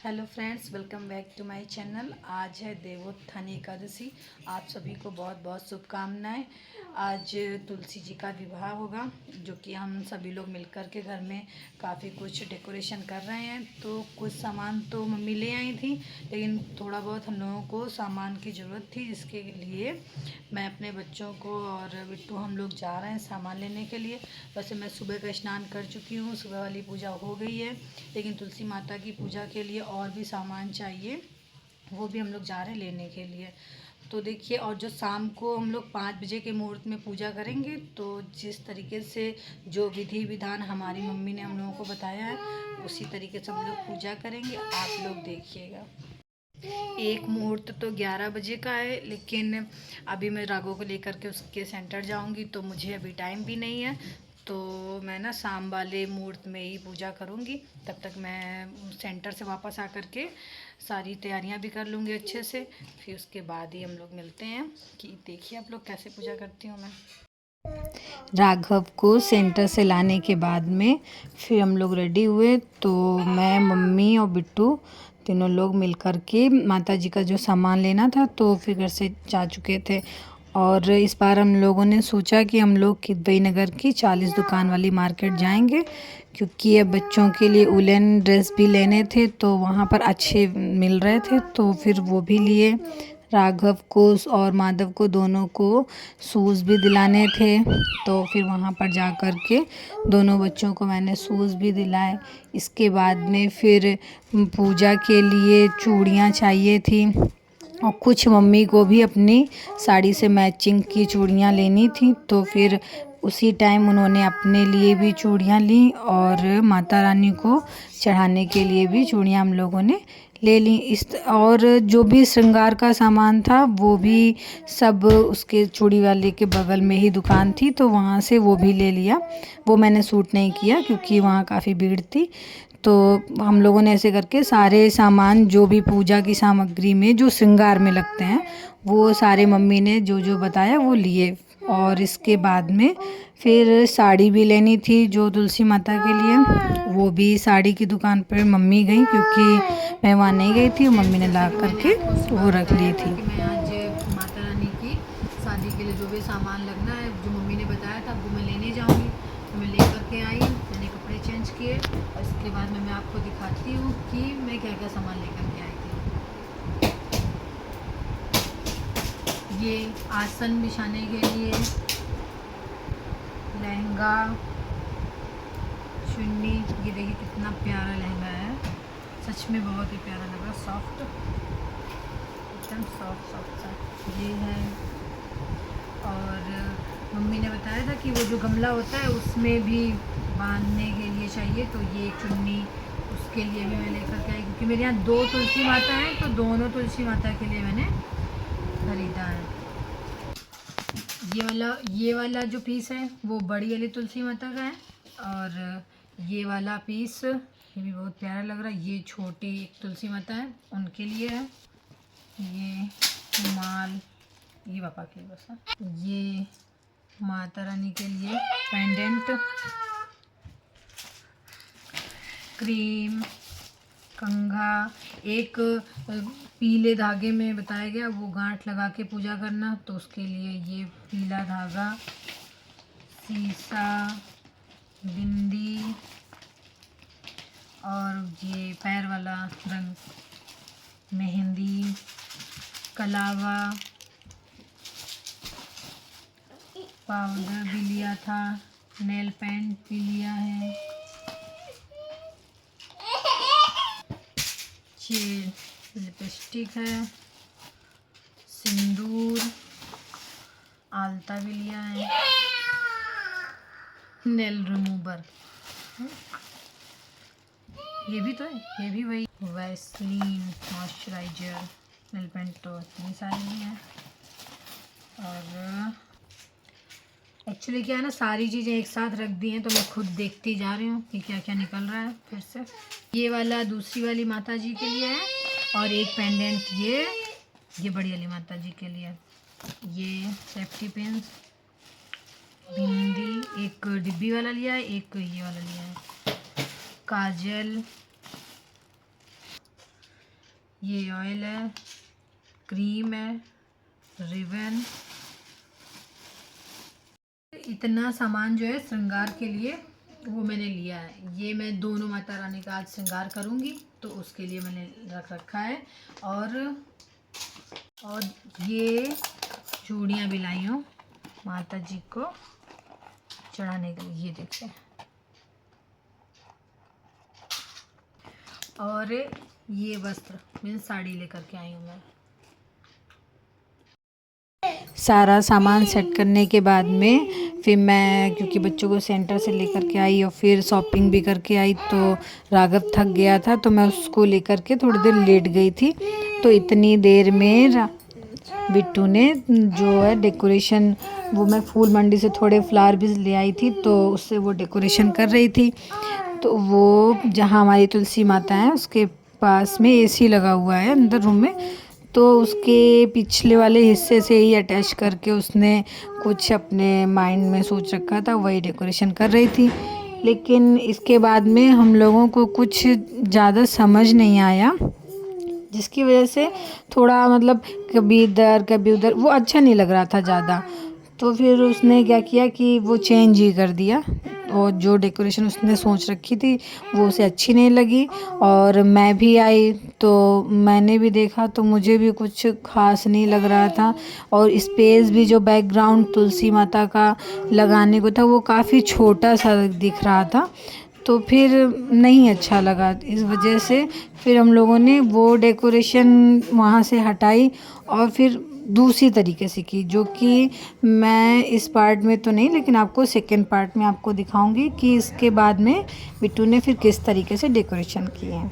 Hello friends, welcome back to my channel. आज है देवोत्थानी एकादशी। आप सभी को बहुत बहुत शुभकामनाएं। आज तुलसी जी का विवाह होगा, जो कि हम सभी लोग मिलकर के घर में काफ़ी कुछ डेकोरेशन कर रहे हैं। तो कुछ सामान तो मम्मी ले आई थी, लेकिन थोड़ा बहुत हम लोगों को सामान की ज़रूरत थी, जिसके लिए मैं अपने बच्चों को और बिट्टू हम लोग जा रहे हैं सामान लेने के लिए। वैसे मैं सुबह का स्नान कर चुकी हूँ, सुबह वाली पूजा हो गई है, लेकिन तुलसी माता की पूजा के लिए और भी सामान चाहिए, वो भी हम लोग जा रहे हैं लेने के लिए। तो देखिए, और जो शाम को हम लोग 5 बजे के मुहूर्त में पूजा करेंगे, तो जिस तरीके से जो विधि विधान हमारी मम्मी ने हम लोगों को बताया है, उसी तरीके से हम लोग पूजा करेंगे। आप लोग देखिएगा। एक मुहूर्त तो 11 बजे का है, लेकिन अभी मैं राघव को लेकर के उसके सेंटर जाऊंगी, तो मुझे अभी टाइम भी नहीं है। तो मैं ना शाम वाले मुहूर्त में ही पूजा करूंगी। तब तक मैं सेंटर से वापस आकर के सारी तैयारियां भी कर लूँगी अच्छे से। फिर उसके बाद ही हम लोग मिलते हैं। कि देखिए आप लोग कैसे पूजा करती हूँ मैं। राघव को सेंटर से लाने के बाद में फिर हम लोग रेडी हुए, तो मैं, मम्मी और बिट्टू तीनों लोग मिल कर के माता जी का जो सामान लेना था, तो फिर घर से जा चुके थे। और इस बार हम लोगों ने सोचा कि हम लोग किदवई नगर की 40 दुकान वाली मार्केट जाएंगे, क्योंकि अब बच्चों के लिए उलन ड्रेस भी लेने थे, तो वहाँ पर अच्छे मिल रहे थे, तो फिर वो भी लिए। राघव को और माधव को दोनों को शूज़ भी दिलाने थे, तो फिर वहाँ पर जा कर के दोनों बच्चों को मैंने शूज़ भी दिलाए। इसके बाद में फिर पूजा के लिए चूड़ियाँ चाहिए थी, और कुछ मम्मी को भी अपनी साड़ी से मैचिंग की चूड़ियाँ लेनी थी, तो फिर उसी टाइम उन्होंने अपने लिए भी चूड़ियाँ ली, और माता रानी को चढ़ाने के लिए भी चूड़ियाँ हम लोगों ने ले ली। और जो भी श्रृंगार का सामान था, वो भी सब उसके चूड़ी वाले के बगल में ही दुकान थी, तो वहाँ से वो भी ले लिया। वो मैंने सूट नहीं किया, क्योंकि वहाँ काफ़ी भीड़ थी। तो हम लोगों ने ऐसे करके सारे सामान, जो भी पूजा की सामग्री में जो श्रृंगार में लगते हैं, वो सारे मम्मी ने जो जो बताया वो लिए। और इसके बाद में फिर साड़ी भी लेनी थी जो तुलसी माता के लिए, वो भी साड़ी की दुकान पर मम्मी गई, क्योंकि मैं वहाँ नहीं गई थी, मम्मी ने ला करके वो रख ली थी। मैं आज माता रानी की शादी के लिए जो भी सामान लगना है, जो मम्मी ने बताया था, वो मैं लेने जाऊँगी। तो मैं ले करके आई, मैंने कपड़े चेंज किए, और इसके बाद में मैं आपको दिखाती हूँ कि मैं क्या क्या सामान लेकर के आई थी। ये आसन बिछाने के लिए, लहंगा, चुन्नी, ये देखिए कितना प्यारा लहंगा है, सच में बहुत ही प्यारा लग रहा, सॉफ्ट, एकदम सॉफ्ट सॉफ्ट सा ये है। और मम्मी ने बताया था कि वो जो गमला होता है उसमें भी बांधने के लिए चाहिए, तो ये चुन्नी उसके लिए भी मैं लेकर के आई, क्योंकि मेरे यहाँ 2 तुलसी माता हैं, तो दोनों तुलसी माता के लिए मैंने ख़रीदा है। ये वाला जो पीस है वो बड़ी वाली तुलसी माता का है, और ये वाला पीस ये भी बहुत प्यारा लग रहा है, ये छोटी एक तुलसी माता है उनके लिए है। ये रुमाल, ये पापा के लिए बस है। ये माता रानी के लिए पेंडेंट, क्रीम, कंघा, एक पीले धागे में बताया गया वो गांठ लगा के पूजा करना, तो उसके लिए ये पीला धागा, शीशा, बिंदी, और ये पैर वाला रंग, मेहंदी, कलावा, पाउडर भी लिया था, नेल पेंट भी लिया है, ये लिपस्टिक है, सिंदूर, आलता भी लिया है, नेल रिमूवर, ये भी तो है, ये भी वही, वैसलीन, मॉइस्चराइजर, नेल पेंट, तो इतनी सारी भी हैं। और एक्चुअली क्या है ना, सारी चीज़ें एक साथ रख दी हैं, तो मैं खुद देखती जा रही हूँ कि क्या क्या निकल रहा है फिर से। ये वाला दूसरी वाली माता जी के लिए है, और एक पेंडेंट ये बड़ी वाली माता जी के लिए। ये सेफ्टी पिन्स, बिंदी, एक डिब्बी वाला लिया है, एक ये वाला लिया है, काजल, ये ऑयल है, क्रीम है, रिबन, इतना सामान जो है श्रृंगार के लिए वो मैंने लिया है। ये मैं दोनों माता रानी का आज श्रृंगार करूँगी तो उसके लिए मैंने रख रखा है। और ये चूड़ियाँ भी लाई हूँ माता जी को चढ़ाने के लिए, ये देखिए। और ये वस्त्र मैं साड़ी लेकर के आई हूँ। मैं सारा सामान सेट करने के बाद में फिर मैं, क्योंकि बच्चों को सेंटर से लेकर के आई और फिर शॉपिंग भी करके आई, तो राघव थक गया था तो मैं उसको लेकर के थोड़ी देर लेट गई थी। तो इतनी देर में बिट्टू ने जो है डेकोरेशन, वो मैं फूल मंडी से थोड़े फ्लावर भी ले आई थी तो उससे वो डेकोरेशन कर रही थी। तो वो जहाँ हमारी तुलसी माता है उसके पास में एसी लगा हुआ है अंदर रूम में, तो उसके पिछले वाले हिस्से से ही अटैच करके उसने कुछ अपने माइंड में सोच रखा था, वही डेकोरेशन कर रही थी। लेकिन इसके बाद में हम लोगों को कुछ ज़्यादा समझ नहीं आया, जिसकी वजह से थोड़ा मतलब कभी इधर कभी उधर वो अच्छा नहीं लग रहा था ज़्यादा। तो फिर उसने क्या किया कि वो चेंज ही कर दिया, और जो डेकोरेशन उसने सोच रखी थी वो उसे अच्छी नहीं लगी। और मैं भी आई तो मैंने भी देखा तो मुझे भी कुछ खास नहीं लग रहा था। और स्पेस भी जो बैकग्राउंड तुलसी माता का लगाने को था वो काफ़ी छोटा सा दिख रहा था, तो फिर नहीं अच्छा लगा। इस वजह से फिर हम लोगों ने वो डेकोरेशन वहाँ से हटाई और फिर दूसरी तरीके से की, जो कि मैं इस पार्ट में तो नहीं, लेकिन आपको सेकंड पार्ट में आपको दिखाऊंगी कि इसके बाद में बिट्टू ने फिर किस तरीके से डेकोरेशन किए हैं।